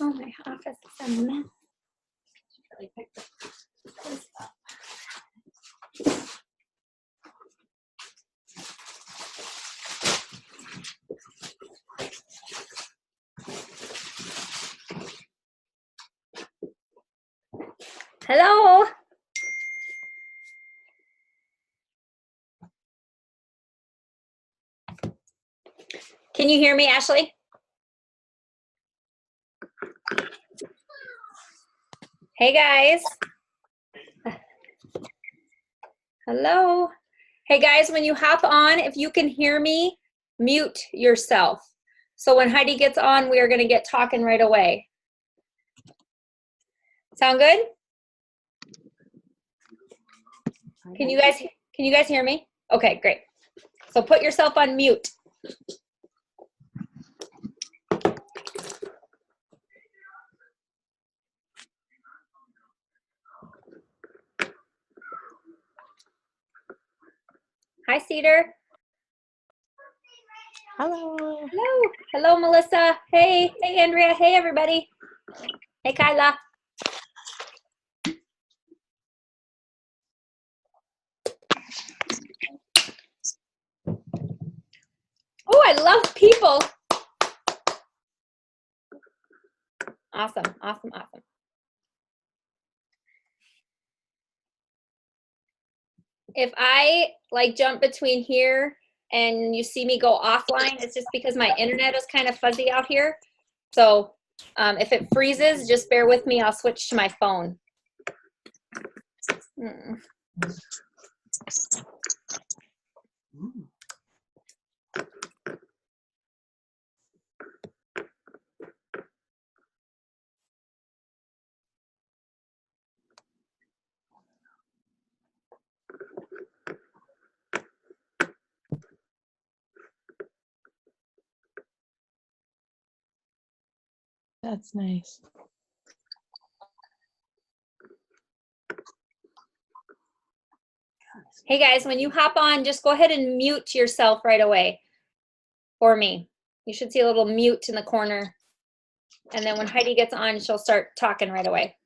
Oh, my office is a mess. Really picked this up. Hello. Can you hear me, Ashley? Hey, guys. Hello. Hey, guys, when you hop on, if you can hear me, mute yourself. So when Heidi gets on, we are going to get talking right away. Sound good? Can you guys hear me? Okay, great. So put yourself on mute. Hi, Cedar. Hello. Hello. Hello, Melissa. Hey. Hey, Andrea. Hey, everybody. Hey, Kyla. Oh, I love people. Awesome, awesome, awesome. If I like jump between here and you see me go offline, it's just because my internet is kind of fuzzy out here. So if it freezes, just bear with me. I'll switch to my phone. That's nice. Hey guys, when you hop on, just go ahead and mute yourself right away for me. You should see a little mute in the corner. And then when Heidi gets on, she'll start talking right away.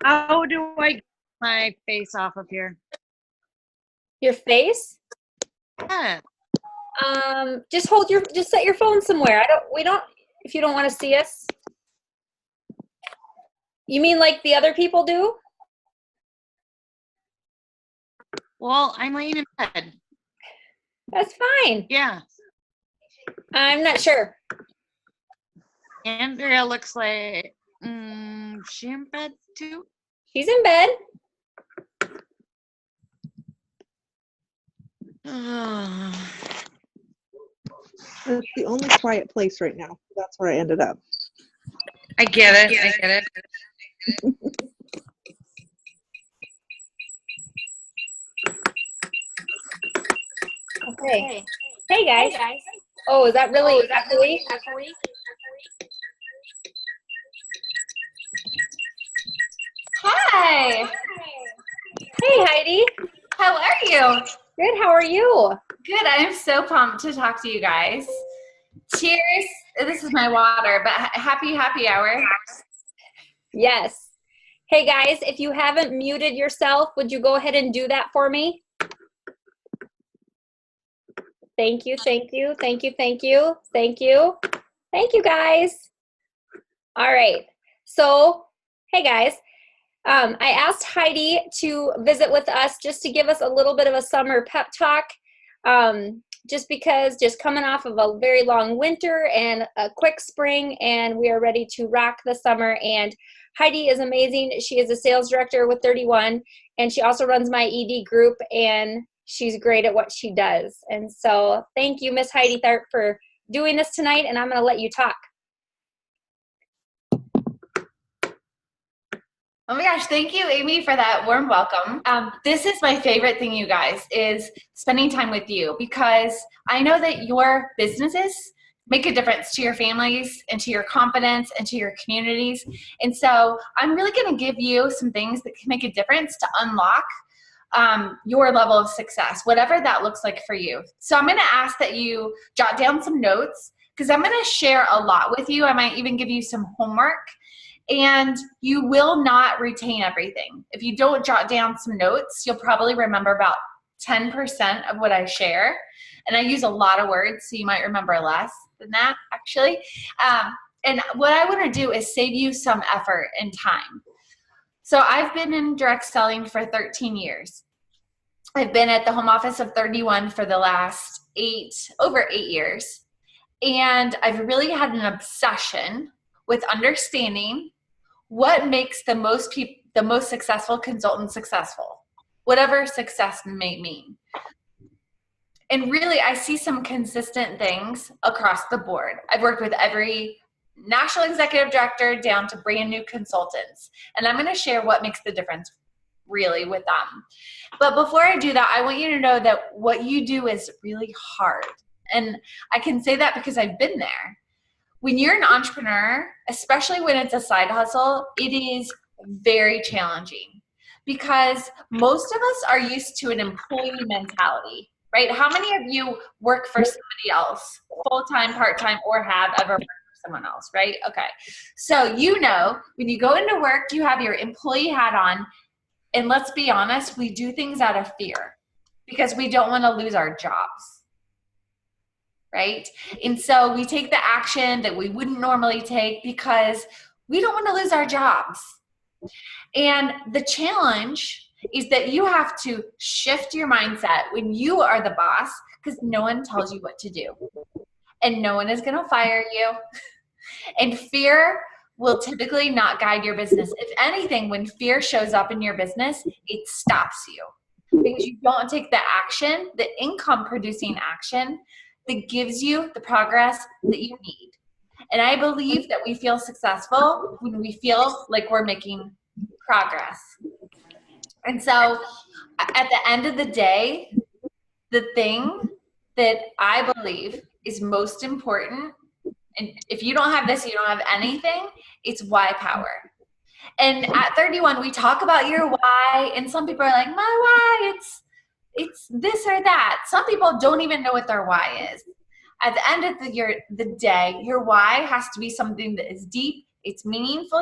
How do I get my face off of here? Your face? Yeah. Just set your phone somewhere. If you don't want to see us. You mean like the other people do? Well, I'm laying in bed. That's fine. Yeah. I'm not sure. Andrea looks like she in bed too? She's in bed. It's the only quiet place right now. That's where I ended up. I get it. I get it. Okay. Hey guys. Oh, is that really echoey? Hi. Hey Heidi. How are you? Good. How are you? Good. I am so pumped to talk to you guys. Cheers. This is my water, but happy hour. Yes. Hey guys, if you haven't muted yourself, would you go ahead and do that for me? Thank you, thank you, thank you, thank you, thank you. Thank you, guys. All right. So, hey, guys. I asked Heidi to visit with us just to give us a little bit of a summer pep talk, just coming off of a very long winter and a quick spring, and we are ready to rock the summer. And Heidi is amazing. She is a sales director with 31, and she also runs my ED group, and she's great at what she does. And so thank you, Miss Heidi Tharp, for doing this tonight, and I'm going to let you talk. Oh my gosh, thank you, Amy, for that warm welcome. This is my favorite thing, you guys, is spending time with you, because I know that your businesses make a difference to your families and to your confidence and to your communities. And so I'm really going to give you some things that can make a difference to unlock your level of success, whatever that looks like for you. So I'm going to ask that you jot down some notes, because I'm going to share a lot with you. I might even give you some homework. And you will not retain everything. If you don't jot down some notes, you'll probably remember about 10% of what I share. And I use a lot of words, so you might remember less than that, actually. And what I want to do is save you some effort and time. So I've been in direct selling for 13 years. I've been at the home office of 31 for the last over 8 years. And I've really had an obsession with understanding what makes the most successful consultant successful, whatever success may mean. And really, I see some consistent things across the board. I've worked with every national executive director down to brand new consultants. And I'm going to share what makes the difference really with them. But before I do that, I want you to know that what you do is really hard. And I can say that because I've been there. When you're an entrepreneur, especially when it's a side hustle, it is very challenging, because most of us are used to an employee mentality, right? How many of you work for somebody else, full-time, part-time, or have ever worked for someone else, right? Okay. So when you go into work, you have your employee hat on, and let's be honest, we do things out of fear because we don't want to lose our jobs. Right? And so we take the action that we wouldn't normally take because we don't want to lose our jobs. And the challenge is that you have to shift your mindset when you are the boss, because no one tells you what to do. And no one is going to fire you. And fear will typically not guide your business. If anything, when fear shows up in your business, it stops you because you don't take the action, the income producing action that gives you the progress that you need. And I believe that we feel successful when we feel like we're making progress. And so at the end of the day, the thing that I believe is most important, and if you don't have this, you don't have anything, it's why power. And at 31, we talk about your why, and some people are like, my why, it's this or that. Some people don't even know what their why is. At the end of the day, your why has to be something that is deep, it's meaningful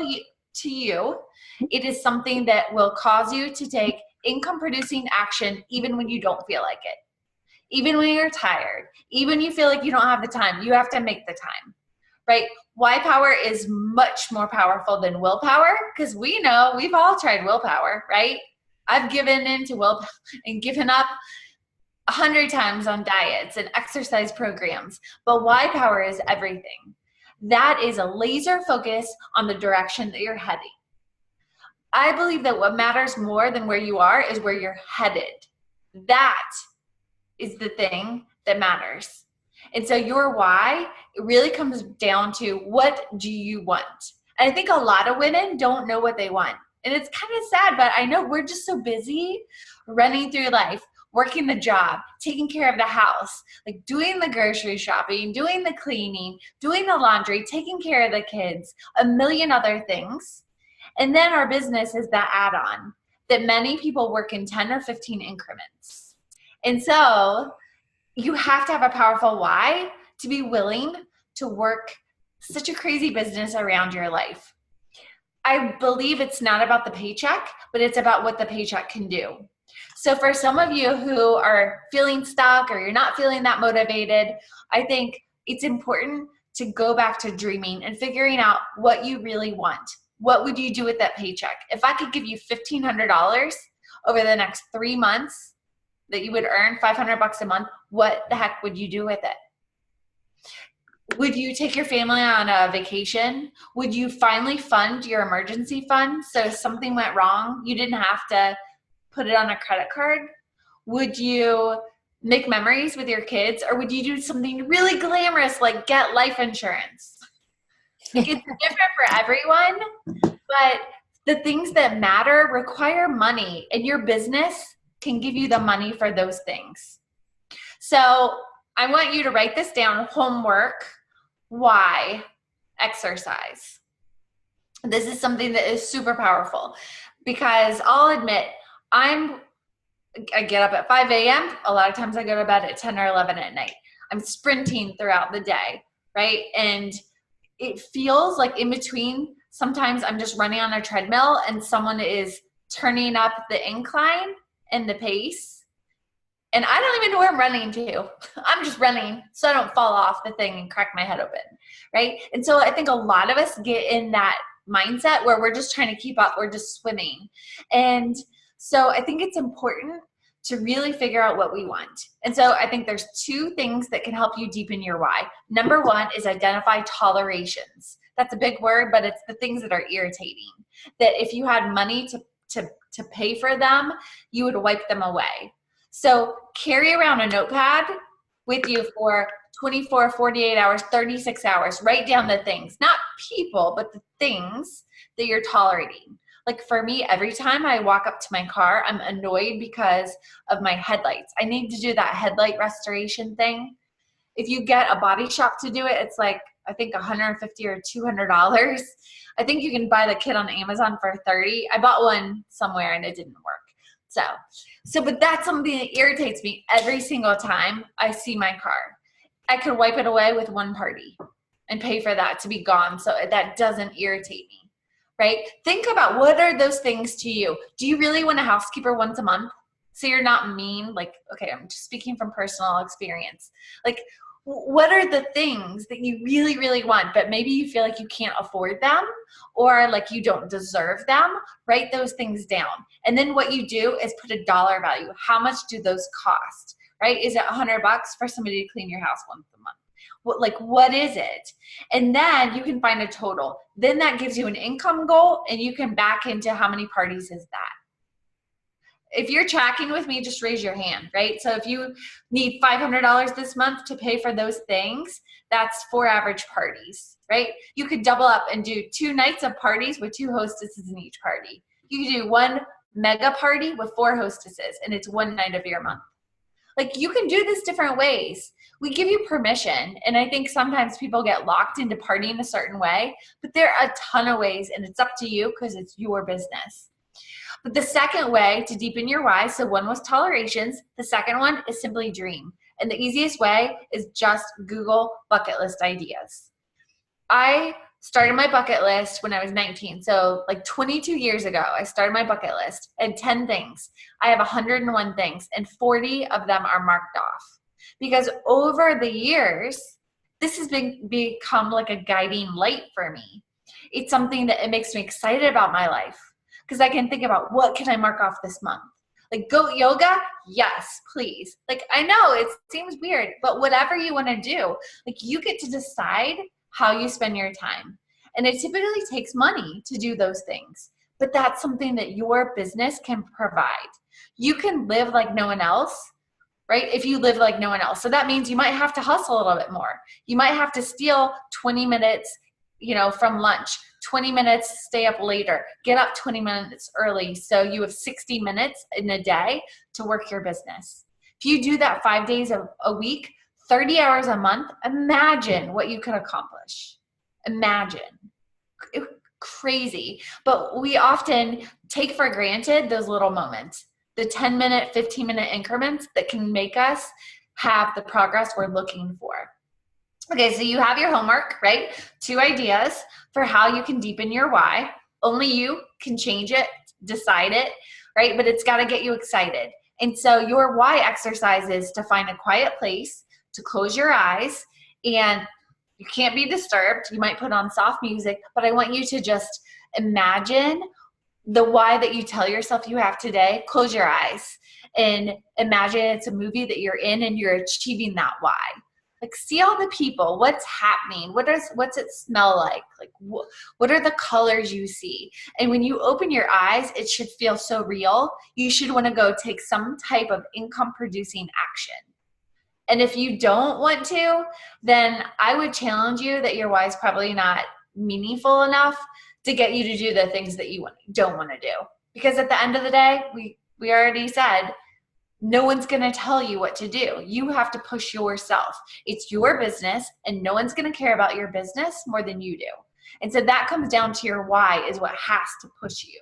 to you. It is something that will cause you to take income-producing action even when you don't feel like it. Even when you're tired, even you feel like you don't have the time, you have to make the time, right? Why power is much more powerful than willpower, because we know we've all tried willpower, right? I've given into willpower and given up 100 times on diets and exercise programs, but why power is everything. That is a laser focus on the direction that you're heading. I believe that what matters more than where you are is where you're headed. That is the thing that matters. And so your why, it really comes down to, what do you want? And I think a lot of women don't know what they want. And it's kind of sad, but I know we're just so busy running through life, working the job, taking care of the house, like doing the grocery shopping, doing the cleaning, doing the laundry, taking care of the kids, a million other things. And then our business is that add-on that many people work in 10 or 15 increments. And so you have to have a powerful why to be willing to work such a crazy business around your life. I believe it's not about the paycheck, but it's about what the paycheck can do. So for some of you who are feeling stuck or you're not feeling that motivated, I think it's important to go back to dreaming and figuring out what you really want. What would you do with that paycheck? If I could give you $1,500 over the next 3 months that you would earn $500 a month, what the heck would you do with it? Would you take your family on a vacation? Would you finally fund your emergency fund so if something went wrong, you didn't have to put it on a credit card? Would you make memories with your kids, or would you do something really glamorous like get life insurance? It's different for everyone, but the things that matter require money, and your business can give you the money for those things. So I want you to write this down. Homework. Why? Exercise. This is something that is super powerful, because I'll admit, I get up at 5 a.m. A lot of times I go to bed at 10 or 11 at night. I'm sprinting throughout the day, right? And it feels like in between, sometimes I'm just running on a treadmill and someone is turning up the incline and the pace. And I don't even know where I'm running to. I'm just running so I don't fall off the thing and crack my head open, right? And so I think a lot of us get in that mindset where we're just trying to keep up. We're just swimming. And so I think it's important to really figure out what we want. And so I think there's two things that can help you deepen your why. Number one is identify tolerations. That's a big word, but it's the things that are irritating, that if you had money to pay for them, you would wipe them away. So carry around a notepad with you for 24, 48 hours, 36 hours. Write down the things, not people, but the things that you're tolerating. Like for me, every time I walk up to my car, I'm annoyed because of my headlights. I need to do that headlight restoration thing. If you get a body shop to do it, it's like, I think $150 or $200. I think you can buy the kit on Amazon for $30. I bought one somewhere and it didn't work. But that's something that irritates me every single time I see my car. I could wipe it away with one party and pay for that to be gone so that doesn't irritate me, right? Think about, what are those things to you? Do you really want a housekeeper once a month? So you're not mean, like, okay, I'm just speaking from personal experience. Like, what are the things that you really, really want, but maybe you feel like you can't afford them or like you don't deserve them? Write those things down. And then what you do is put a dollar value. How much do those cost, right? Is it $100 for somebody to clean your house once a month? What is it? And then you can find a total. Then that gives you an income goal, and you can back into how many parties is that. If you're tracking with me, just raise your hand, right? So if you need $500 this month to pay for those things, that's 4 average parties, right? You could double up and do 2 nights of parties with 2 hostesses in each party. You could do 1 mega party with 4 hostesses, and it's 1 night of your month. Like, you can do this different ways. We give you permission, and I think sometimes people get locked into partying a certain way, but there are a ton of ways, and it's up to you because it's your business. But the second way to deepen your why, so one was tolerations, the second one is simply dream. And the easiest way is just Google bucket list ideas. I started my bucket list when I was 19. So like 22 years ago, I started my bucket list and 10 things. I have 101 things and 40 of them are marked off. Because over the years, this has become like a guiding light for me. It's something that it makes me excited about my life. Because I can think about, what can I mark off this month? Like goat yoga? Yes, please. Like, I know it seems weird, but whatever you want to do, like, you get to decide how you spend your time. And it typically takes money to do those things, but that's something that your business can provide. You can live like no one else, right? If you live like no one else. So that means you might have to hustle a little bit more. You might have to steal 20 minutes, from lunch. 20 minutes, stay up later, get up 20 minutes early. So you have 60 minutes in a day to work your business. If you do that 5 days a week, 30 hours a month, imagine what you could accomplish. Imagine. Crazy. But we often take for granted those little moments, the 10-minute, 15-minute increments that can make us have the progress we're looking for. Okay, so you have your homework, right? 2 ideas for how you can deepen your why. Only you can change it, decide it, right? But it's got to get you excited. And so your why exercise is to find a quiet place, to close your eyes, and you can't be disturbed. You might put on soft music, but I want you to just imagine the why that you tell yourself you have today. Close your eyes and imagine it's a movie that you're in and you're achieving that why. Like, see all the people, what's happening, what's it smell like what are the colors you see? And when you open your eyes, it should feel so real. You should want to go take some type of income producing action. And if you don't want to, then I would challenge you that your why is probably not meaningful enough to get you to do the things that you don't want to do. Because at the end of the day, we already said, no one's going to tell you what to do. You have to push yourself. It's your business, and no one's going to care about your business more than you do. And so that comes down to your why is what has to push you.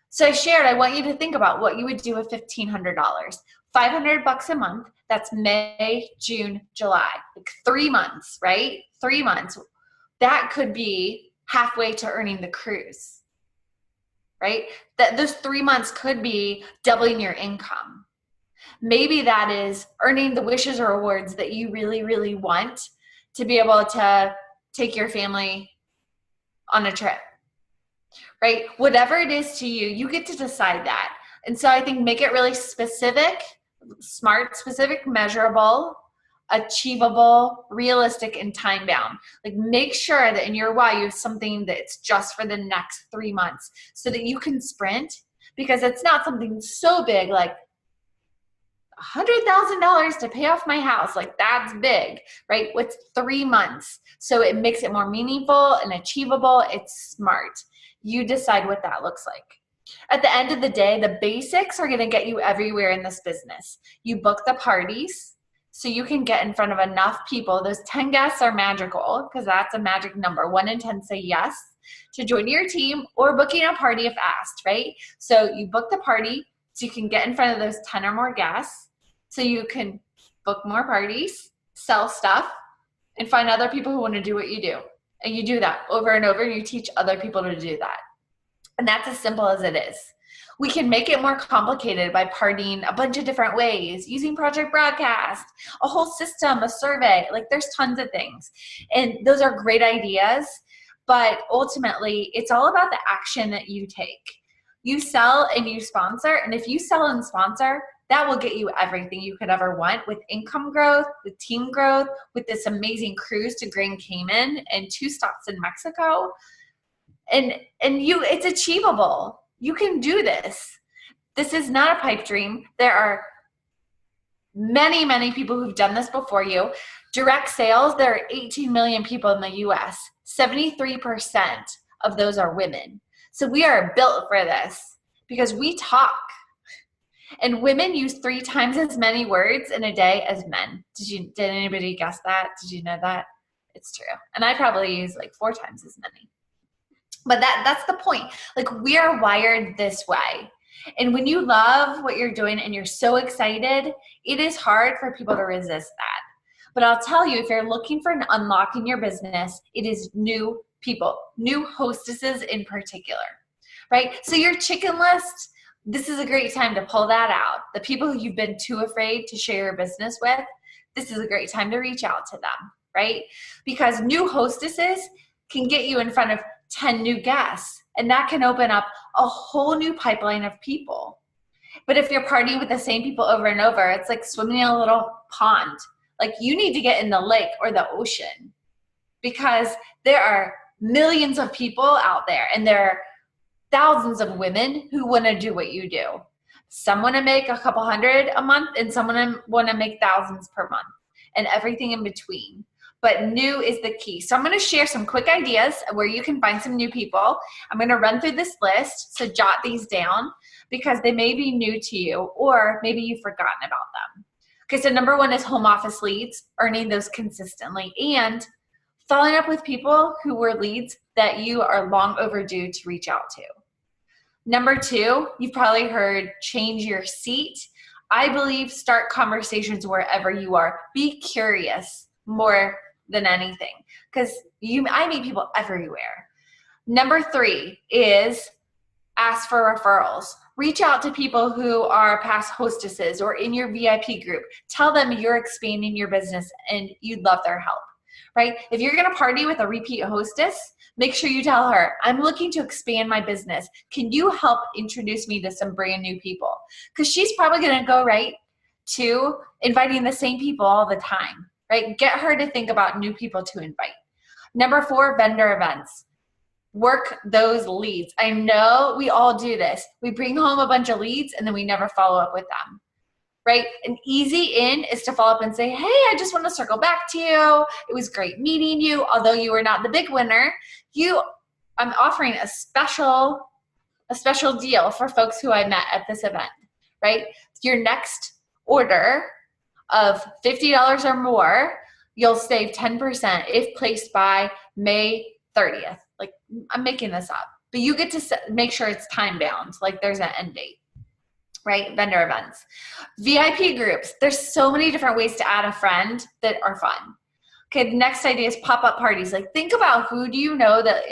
So I want you to think about what you would do with $1,500. $500 a month, that's May, June, July, like 3 months, right? 3 months. That could be halfway to earning the cruise, right? That those 3 months could be doubling your income. Maybe that is earning the wishes or awards that you really, really want to be able to take your family on a trip, right? Whatever it is to you, you get to decide that. And so I think make it really specific, smart, specific, measurable, achievable, realistic, and time bound. Like make sure that in your why you have something that's just for the next 3 months so that you can sprint, because it's not something so big like $100,000 to pay off my house. Like that's big, right? What's 3 months? So it makes it more meaningful and achievable. It's smart. You decide what that looks like. At the end of the day, the basics are going to get you everywhere in this business. You book the parties so you can get in front of enough people. Those 10 guests are magical because that's a magic number. 1 in 10 say yes to join your team or booking a party if asked, right? So you book the party so you can get in front of those 10 or more guests so you can book more parties, sell stuff, and find other people who want to do what you do. And you do that over and over, and you teach other people to do that. And that's as simple as it is. We can make it more complicated by partying a bunch of different ways, using Project Broadcast, a whole system, a survey. Like there's tons of things. And those are great ideas, but ultimately it's all about the action that you take. You sell and you sponsor, and if you sell and sponsor, that will get you everything you could ever want with income growth, with team growth, with this amazing cruise to Grand Cayman and 2 stops in Mexico. And it's achievable. You can do this. This is not a pipe dream. There are many, many people who've done this before you. Direct sales, there are 18 million people in the US. 73% of those are women. So we are built for this because we talk. And women use 3 times as many words in a day as men. Did anybody guess that? Did you know that? It's true. And I probably use like 4 times as many. But that's the point. Like we are wired this way. And when you love what you're doing and you're so excited, it is hard for people to resist that. But I'll tell you, if you're looking for an unlock in your business, it is new people, new hostesses in particular, right? So your chicken list, this is a great time to pull that out. The people who you've been too afraid to share your business with, this is a great time to reach out to them, right? Because new hostesses can get you in front of 10 new guests, and that can open up a whole new pipeline of people. But if you're partying with the same people over and over, it's like swimming in a little pond. Like you need to get in the lake or the ocean because there are millions of people out there, and there are thousands of women who want to do what you do. Some want to make a couple hundred a month, and some want to make thousands per month, and everything in between. But new is the key. So I'm going to share some quick ideas where you can find some new people. I'm going to run through this list, so jot these down because they may be new to you or maybe you've forgotten about them. Okay, so number 1 is home office leads, earning those consistently, and following up with people who were leads that you are long overdue to reach out to. Number 2, you've probably heard change your seat. I believe start conversations wherever you are. Be curious more than anything because I meet people everywhere. Number 3 is ask for referrals. Reach out to people who are past hostesses or in your VIP group. Tell them you're expanding your business and you'd love their help, right? If you're going to party with a repeat hostess, make sure you tell her, I'm looking to expand my business. Can you help introduce me to some brand new people? Because she's probably going to go right to inviting the same people all the time, right? Get her to think about new people to invite. Number 4, vendor events. Work those leads. I know we all do this. We bring home a bunch of leads and then we never follow up with them, right? An easy in is to follow up and say, hey, I just want to circle back to you. It was great meeting you. Although you were not the big winner, you I'm offering a special deal for folks who I met at this event, right? Your next order of $50 or more, you'll save 10% if placed by May 30th. Like, I'm making this up, but you get to make sure it's time bound, like there's an end date, right? Vendor events. VIP groups. There's so many different ways to add a friend that are fun. Okay, the next idea is pop-up parties. Like, think about who do you know that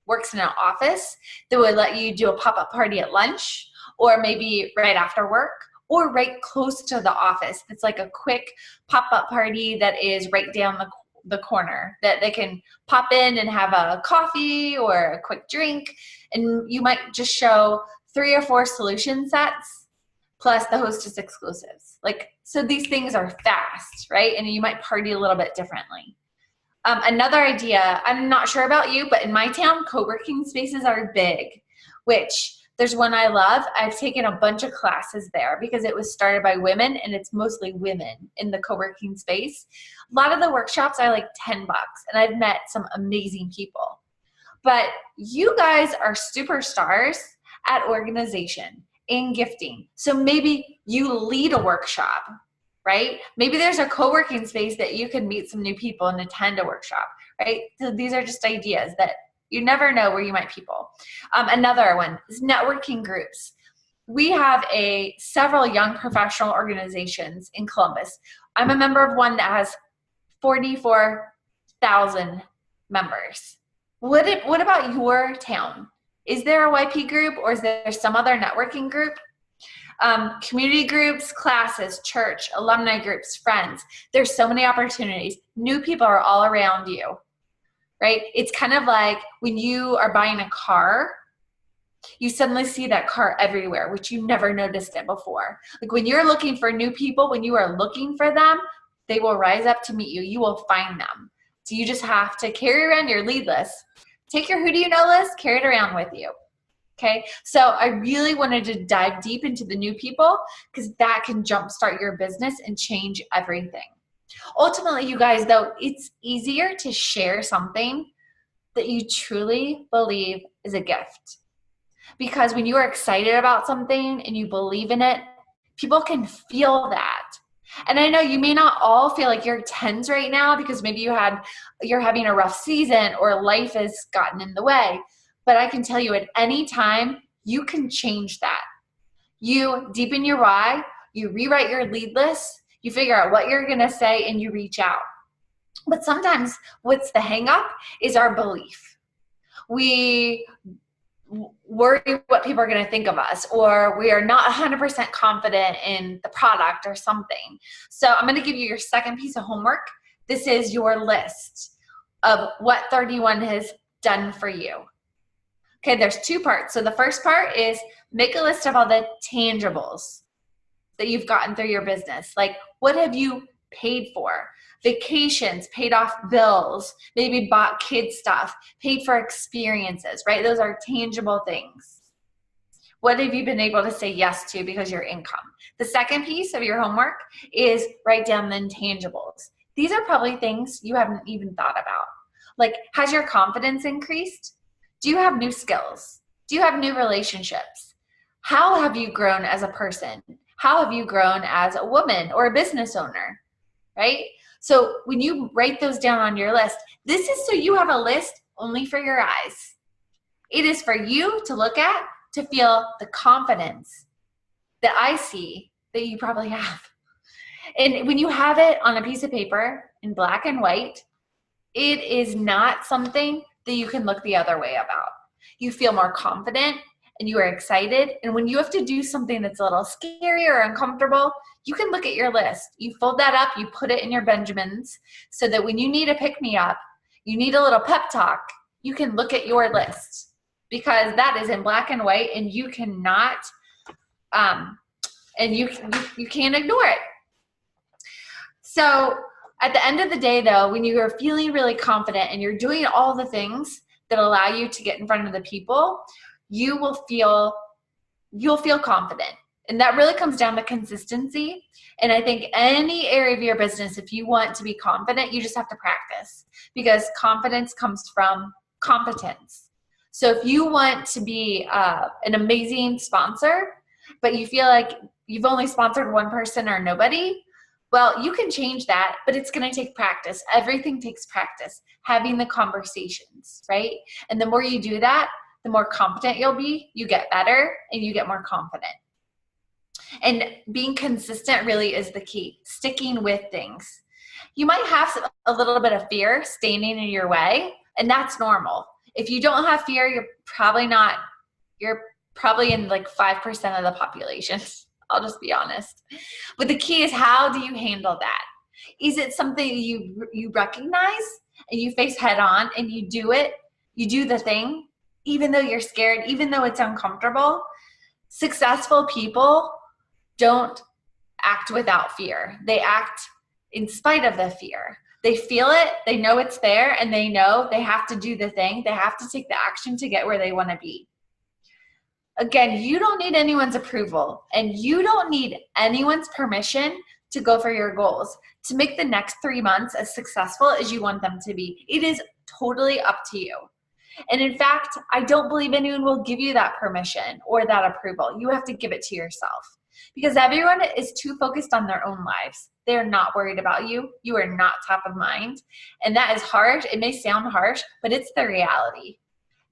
works in an office that would let you do a pop-up party at lunch, or maybe right after work, or right close to the office. It's like a quick pop-up party that is right down the corner that they can pop in and have a coffee or a quick drink. And you might just show 3 or 4 solution sets plus the hostess exclusives. Like, so these things are fast, right? And you might party a little bit differently. Another idea, I'm not sure about you, but in my town, co-working spaces are big, which there's one I love. I've taken a bunch of classes there because it was started by women, and it's mostly women in the co-working space. A lot of the workshops are like $10, and I've met some amazing people. But you guys are superstars at organization, in gifting. So maybe you lead a workshop, right? Maybe there's a co-working space that you can meet some new people and attend a workshop, right? So these are just ideas that you never know where you might people. Another one is networking groups. We have several young professional organizations in Columbus. I'm a member of one that has 44,000 members. What about your town? Is there a YP group, or is there some other networking group? Community groups, classes, church, alumni groups, friends. There's so many opportunities. New people are all around you, right? It's kind of like when you are buying a car, you suddenly see that car everywhere, which you never noticed it before. Like when you're looking for new people, when you are looking for them, they will rise up to meet you. You will find them. So you just have to carry around your lead list. Take your who do you know list, carry it around with you. Okay, so I really wanted to dive deep into the new people because that can jumpstart your business and change everything. Ultimately, you guys, though, it's easier to share something that you truly believe is a gift. Because when you are excited about something and you believe in it, people can feel that. And I know you may not all feel like you're 10s right now because maybe you're having a rough season or life has gotten in the way. But I can tell you at any time, you can change that. You deepen your why, you rewrite your lead list, you figure out what you're going to say, and you reach out. But sometimes what's the hang up is our belief. We worry what people are going to think of us, or we are not 100% confident in the product or something. So I'm going to give you your second piece of homework. This is your list of what 31 has done for you. Okay, there's 2 parts. So the first part is make a list of all the tangibles that you've gotten through your business. Like, what have you paid for? Vacations, paid off bills, maybe bought kid stuff, paid for experiences, right? Those are tangible things. What have you been able to say yes to because of your income? The second piece of your homework is write down the intangibles. These are probably things you haven't even thought about. Like, has your confidence increased? Do you have new skills? Do you have new relationships? How have you grown as a person? How have you grown as a woman or a business owner, right? So when you write those down on your list, this is so you have a list only for your eyes. It is for you to look at, to feel the confidence that I see that you probably have. And when you have it on a piece of paper in black and white, it is not something that you can look the other way about. You feel more confident and you are excited. And when you have to do something that's a little scary or uncomfortable, you can look at your list. You fold that up, you put it in your Benjamins so that when you need a pick-me-up, you need a little pep talk, you can look at your list because that is in black and white and you cannot, and you can't ignore it. So at the end of the day though, when you are feeling really confident and you're doing all the things that allow you to get in front of the people, you'll feel confident. And that really comes down to consistency. And I think any area of your business, if you want to be confident, you just have to practice because confidence comes from competence. So if you want to be an amazing sponsor, but you feel like you've only sponsored one person or nobody, well, you can change that, but it's going to take practice. Everything takes practice, having the conversations, right? And the more you do that, the more competent you'll be, you get better, and you get more confident. And being consistent really is the key, sticking with things. You might have a little bit of fear standing in your way, and that's normal. If you don't have fear, you're probably in like 5% of the population. I'll just be honest. But the key is, how do you handle that? Is it something you recognize and you face head on and you do it? You do the thing, even though you're scared, even though it's uncomfortable. Successful people don't act without fear. They act in spite of the fear. They feel it, they know it's there, and they know they have to do the thing. They have to take the action to get where they want to be. Again, you don't need anyone's approval, and you don't need anyone's permission to go for your goals, to make the next 3 months as successful as you want them to be. It is totally up to you. And in fact, I don't believe anyone will give you that permission or that approval. You have to give it to yourself, because everyone is too focused on their own lives. They're not worried about you. You are not top of mind. And that is harsh. It may sound harsh, but it's the reality.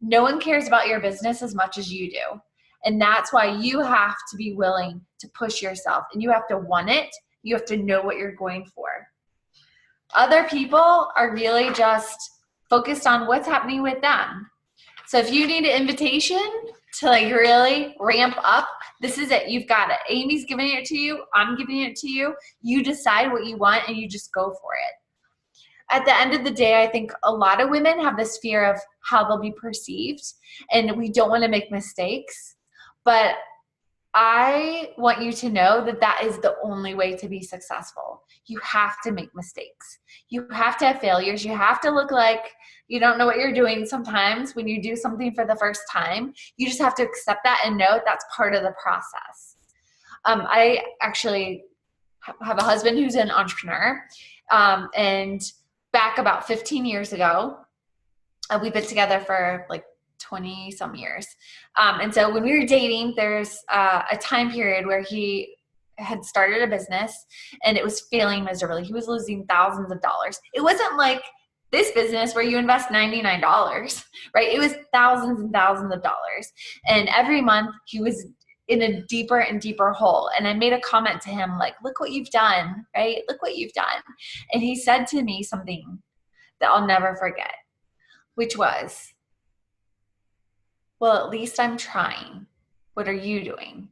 No one cares about your business as much as you do. And that's why you have to be willing to push yourself, and you have to want it. You have to know what you're going for. Other people are really just focused on what's happening with them. So if you need an invitation to like really ramp up, this is it. You've got it. Amy's giving it to you. I'm giving it to you. You decide what you want and you just go for it. At the end of the day, I think a lot of women have this fear of how they'll be perceived, and we don't want to make mistakes. But I want you to know that that is the only way to be successful. You have to make mistakes. You have to have failures. You have to look like you don't know what you're doing sometimes when you do something for the first time. You just have to accept that and know that's part of the process. I actually have a husband who's an entrepreneur. And back about 15 years ago, we've been together for like 20 some years. And so when we were dating, there's a time period where he had started a business and it was failing miserably. He was losing thousands of dollars. It wasn't like this business where you invest $99, right? It was thousands and thousands of dollars. And every month he was in a deeper and deeper hole. And I made a comment to him like, look what you've done, right? Look what you've done. And he said to me something that I'll never forget, which was, well, at least I'm trying. What are you doing?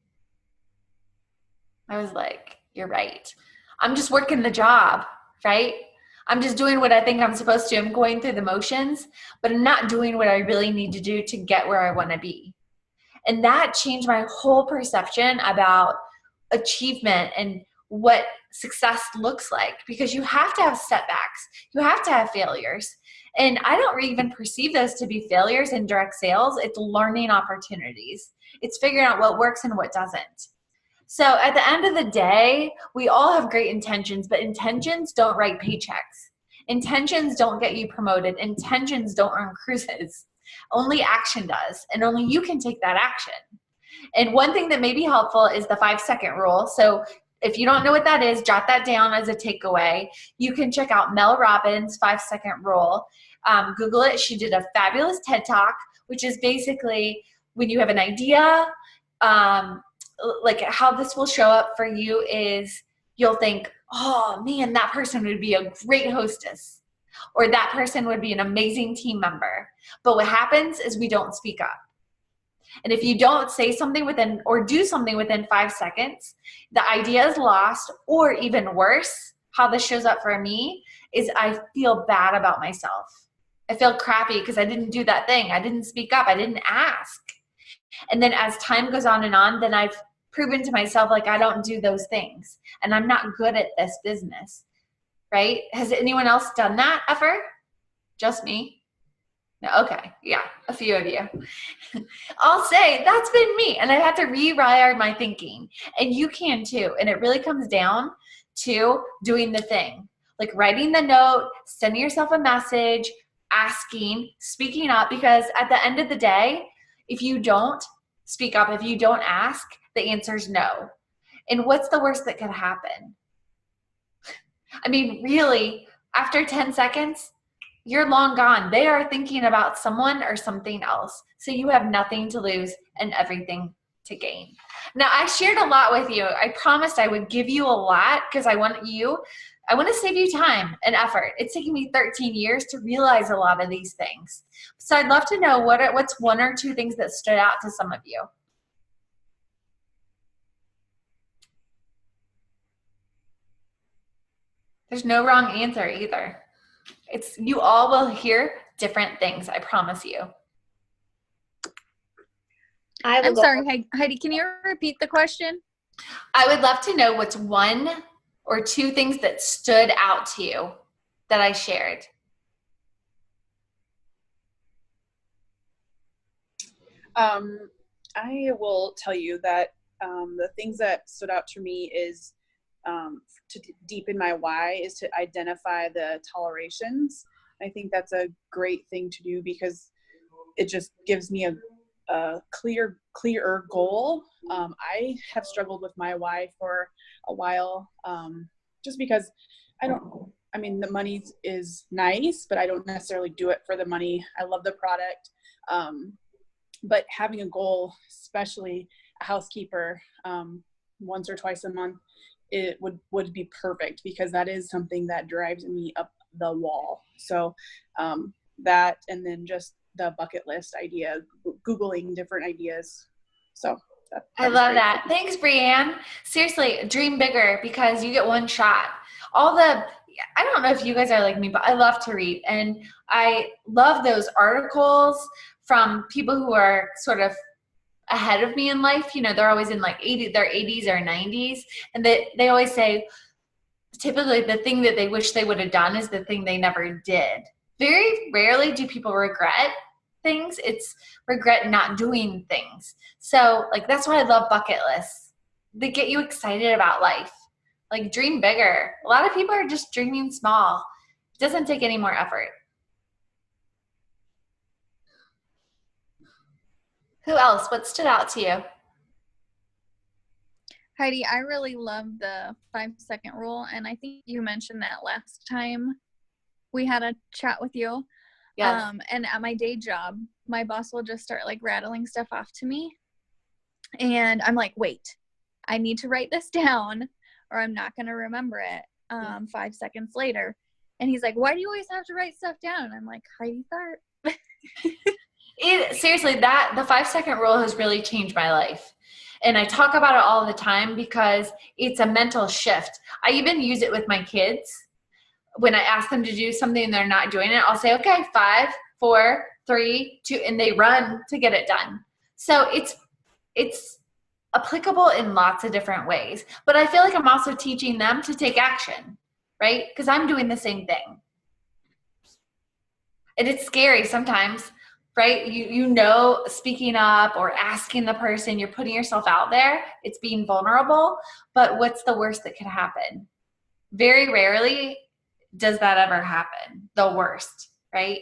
I was like, you're right. I'm just working the job, right? I'm just doing what I think I'm supposed to. I'm going through the motions, but I'm not doing what I really need to do to get where I want to be. And that changed my whole perception about achievement and what success looks like, because you have to have setbacks. You have to have failures. And I don't even perceive those to be failures in direct sales. It's learning opportunities. It's figuring out what works and what doesn't. So at the end of the day, we all have great intentions, but intentions don't write paychecks. Intentions don't get you promoted. Intentions don't earn cruises. Only action does, and only you can take that action. And one thing that may be helpful is the 5-second rule. So if you don't know what that is, jot that down as a takeaway. You can check out Mel Robbins' 5-second rule. Google it. She did a fabulous TED Talk, which is basically when you have an idea, like how this will show up for you is you'll think, oh man, that person would be a great hostess, or that person would be an amazing team member. But what happens is we don't speak up. And if you don't say something within or do something within 5 seconds, the idea is lost. Or even worse, how this shows up for me is I feel bad about myself. I feel crappy because I didn't do that thing. I didn't speak up. I didn't ask. And then as time goes on, then I've proven to myself like I don't do those things and I'm not good at this business, right? Has anyone else done that ever? Just me? No, okay, yeah, a few of you. I'll say that's been me, and I have to rewire my thinking, and you can too. And it really comes down to doing the thing, like writing the note, sending yourself a message, asking, speaking up, because at the end of the day, if you don't speak up, if you don't ask, the answer is no. And what's the worst that could happen? I mean, really, after 10 seconds, you're long gone. They are thinking about someone or something else. So you have nothing to lose and everything to gain. Now, I shared a lot with you. I promised I would give you a lot because I want to save you time and effort. It's taken me 13 years to realize a lot of these things. So I'd love to know what's one or two things that stood out to some of you. There's no wrong answer either. You all will hear different things, I promise you. I'm sorry, Heidi, can you repeat the question? I would love to know what's one or two things that stood out to you that I shared. I will tell you that the things that stood out to me is to deepen my why is to identify the tolerations. I think that's a great thing to do because it just gives me a clearer goal. I have struggled with my why for a while, just because the money is nice, but I don't necessarily do it for the money. I love the product. But having a goal, especially a housekeeper, once or twice a month, it would be perfect because that is something that drives me up the wall. So that, and then just the bucket list idea, Googling different ideas. So I love that. Thanks, Brianne. Seriously, dream bigger because you get one shot. I don't know if you guys are like me, but I love to read. And I love those articles from people who are sort of ahead of me in life. You know, they're always in like their 80s or 90s. And they always say, typically the thing that they wish they would have done is the thing they never did. Very rarely do people regret things. It's regret not doing things. So like, that's why I love bucket lists. They get you excited about life. Like dream bigger. A lot of people are just dreaming small. It doesn't take any more effort. Who else? What stood out to you? Heidi, I really love the 5-second rule. And I think you mentioned that last time we had a chat with you. Yes. And at my day job, my boss will just start like rattling stuff off to me. And I'm like, wait, I need to write this down or I'm not going to remember it 5 seconds later. And he's like, why do you always have to write stuff down? And I'm like, Heidi Tharp. Seriously, the 5-second rule has really changed my life. And I talk about it all the time because it's a mental shift. I even use it with my kids. When I ask them to do something and they're not doing it, I'll say, okay, 5, 4, 3, 2, and they run to get it done. So it's applicable in lots of different ways. But I feel like I'm also teaching them to take action, right? Because I'm doing the same thing. And it's scary sometimes, right? You know, speaking up or asking the person, you're putting yourself out there. It's being vulnerable. But what's the worst that could happen? Very rarely does that ever happen. The worst, right?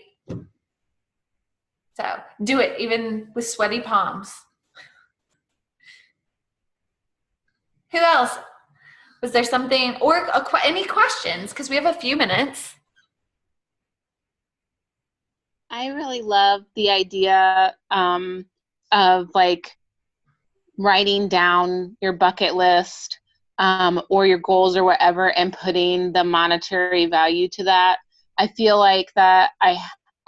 So do it, even with sweaty palms. Who else? Was there something, or any questions? Because we have a few minutes. I really love the idea of like writing down your bucket list or your goals or whatever and putting the monetary value to that. I feel like that I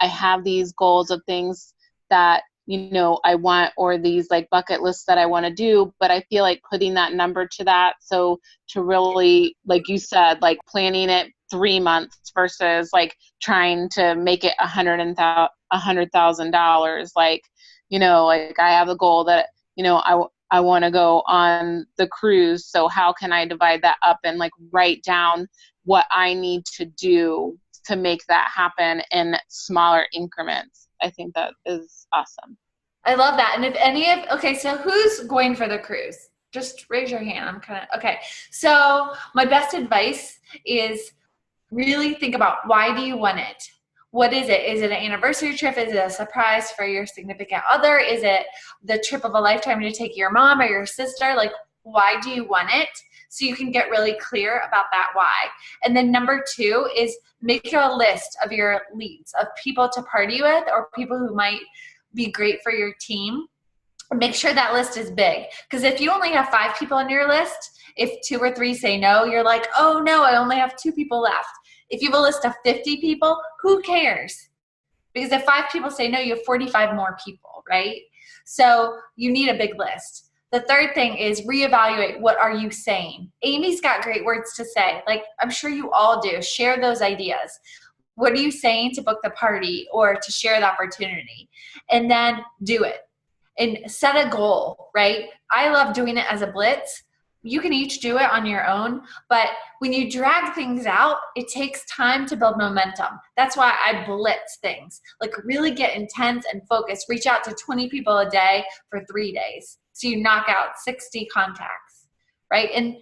have these goals of things that, you know, I want, or these like bucket lists that I want to do, but I feel like putting that number to that. So to really, like you said, like planning it 3 months versus like trying to make it $100,000. Like, you know, like I have a goal that, you know, I want to go on the cruise. So how can I divide that up and like write down what I need to do to make that happen in smaller increments? I think that is awesome. I love that. And if okay, so who's going for the cruise? Just raise your hand. Okay. So my best advice is really think about, why do you want it? what is it? Is it an anniversary trip? Is it a surprise for your significant other? Is it the trip of a lifetime to take your mom or your sister? Like, why do you want it? So you can get really clear about that why. And then number 2 is make a list of your leads, of people to party with or people who might be great for your team. Make sure that list is big. Because if you only have 5 people on your list, if 2 or 3 say no, you're like, oh no, I only have 2 people left. If you have a list of 50 people, who cares? Because if 5 people say no, you have 45 more people, right? So you need a big list. The third thing is reevaluate, what are you saying? Amy's got great words to say. Like, I'm sure you all do. Share those ideas. What are you saying to book the party or to share the opportunity? And then do it. And set a goal, right? I love doing it as a blitz. You can each do it on your own, but when you drag things out, it takes time to build momentum. That's why I blitz things. Like, really get intense and focus. Reach out to 20 people a day for 3 days. So you knock out 60 contacts, right? And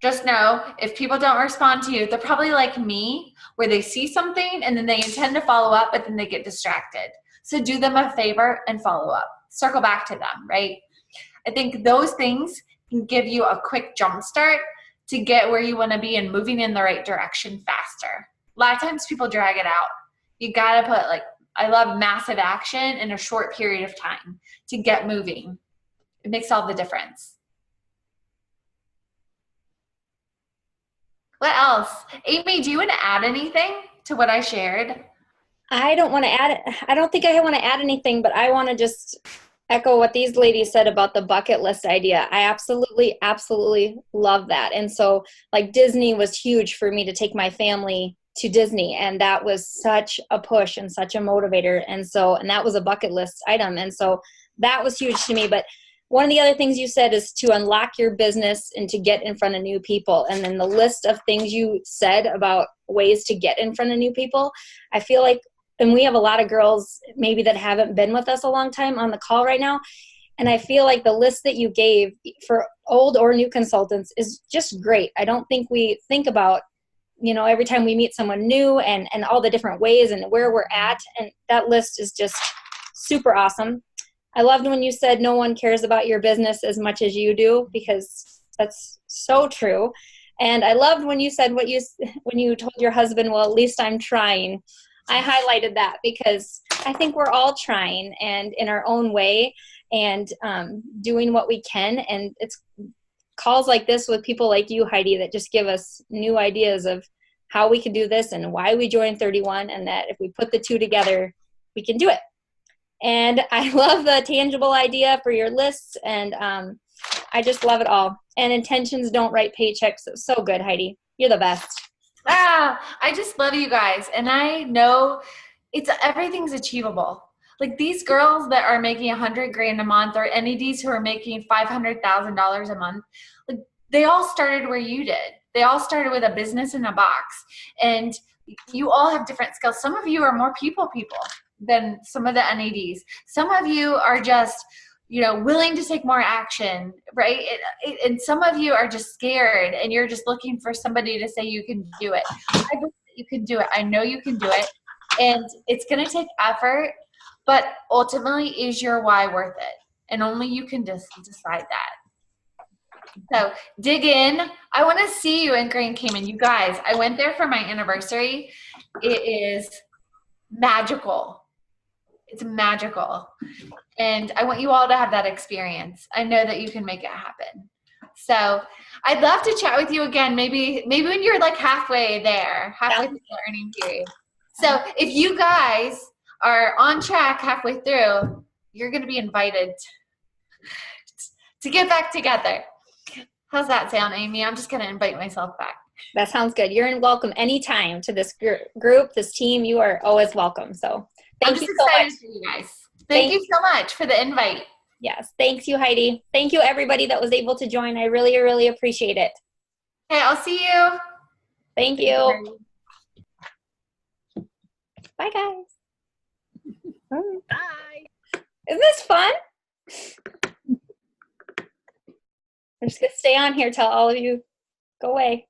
just know, if people don't respond to you, they're probably like me, where they see something and then they intend to follow up, but then they get distracted. So do them a favor and follow up. Circle back to them, right? I think those things can give you a quick jump start to get where you want to be and moving in the right direction faster. A lot of times people drag it out. You got to put, like, I love massive action in a short period of time to get moving. It makes all the difference. What else? Amy, do you want to add anything to what I shared? I don't want to add, I don't think I want to add anything, but I want to just echo what these ladies said about the bucket list idea. I absolutely, absolutely love that. And so, like, Disney was huge for me to take my family to Disney. And that was such a push and such a motivator. And that was a bucket list item. And so that was huge to me. But one of the other things you said is to unlock your business and to get in front of new people. And then the list of things you said about ways to get in front of new people, I feel like, and we have a lot of girls maybe that haven't been with us a long time on the call right now. And I feel like the list that you gave for old or new consultants is just great. I don't think we think about, every time we meet someone new and all the different ways and where we're at. And that list is just super awesome. I loved when you said no one cares about your business as much as you do, because that's so true. And I loved when you said when you told your husband, well, at least I'm trying. I highlighted that because I think we're all trying and in our own way and doing what we can. And it's calls like this with people like you, Heidi, that just give us new ideas of how we can do this and why we joined 31, and that if we put the two together, we can do it. And I love the tangible idea for your lists, and I just love it all. And intentions don't write paychecks. So good, Heidi. You're the best. I just love you guys. And I know everything's achievable. Like, these girls that are making $100,000 a month, or NEDs who are making $500,000 a month, like, they all started where you did. They all started with a business in a box, and you all have different skills. Some of you are more people than some of the NEDs. Some of you are just, willing to take more action, right? And some of you are just scared, and you're just looking for somebody to say you can do it. I believe that you can do it. I know you can do it. And it's going to take effort, but ultimately, is your why worth it? And only you can just decide that. So dig in. I want to see you in Grand Cayman. You guys, I went there for my anniversary. It is magical. It's magical. And I want you all to have that experience. I know that you can make it happen. So I'd love to chat with you again, maybe when you're like halfway through the learning period. So if you guys are on track halfway through, you're going to be invited to get back together. How's that sound, Amy? I'm just going to invite myself back. That sounds good. You're welcome anytime to this group, this team. You are always welcome. So thank you so much. For you guys. Thank you so much for the invite. Yes. Thanks you, Heidi. Thank you, everybody that was able to join. I really, really appreciate it. Okay, I'll see you. Thank you. Bye, guys. Bye. Isn't this fun? I'm just going to stay on here till all of you go away.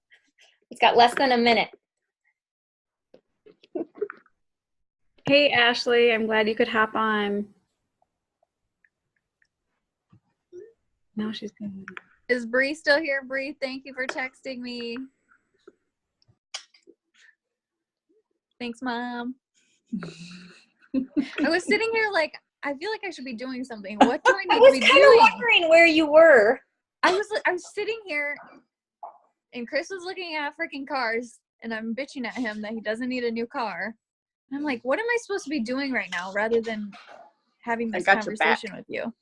It's got less than a minute. Hey, Ashley. I'm glad you could hop on. No, she's good. Is Bree still here? Bree, thank you for texting me. Thanks, Mom. I was sitting here like, I feel like I should be doing something. What do I I need was to be kind of doing? wondering where you were. I was sitting here, and Chris was looking at freaking cars, and I'm bitching at him that he doesn't need a new car. And I'm like, what am I supposed to be doing right now, rather than having this got your back. conversation with you?